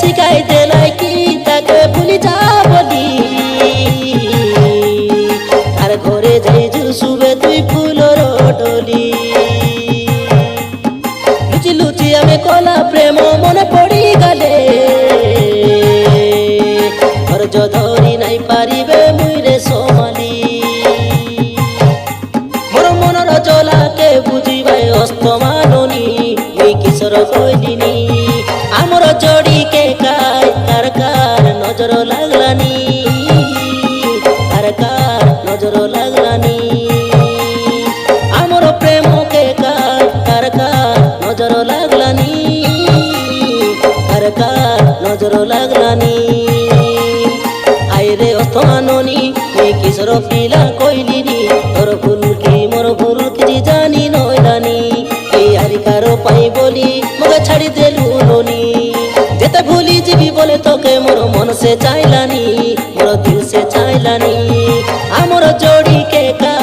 শিখাই দেলাই কি তাকে ভুলি যা বলি তার ঘরে যাই শুবে তুই ফুলর ডলি লুচি লুচি আমি কলা প্রেম মনে পড়ি গেলে ধৈর্য ধরি নাই পারিবে মুইরে সোমালি মোর মনর জলাকে বুঝিবাই অস্তমাননি মুই কিশোর কইলিনি আমার জড়িকে কার কার কার নজর লাগলানি কার কার নজর লাগলানি আমার প্রেমকে কার কার কার নজর লাগলানি কার কার নজর লাগলানি আইরে অস্তমাননি মুই কিশোর পিলা কইলিনি তোর ভুল কি মোর ভুল কি জানি নইলানি এই হারিকারো পাই বলি মগে ছাড়ি দেলু ননি যেতে ভুলি যাবি বলে তোকে মোর মন সে চাইলানি মোর দিল সে চাইলানি আমার জড়িকে কা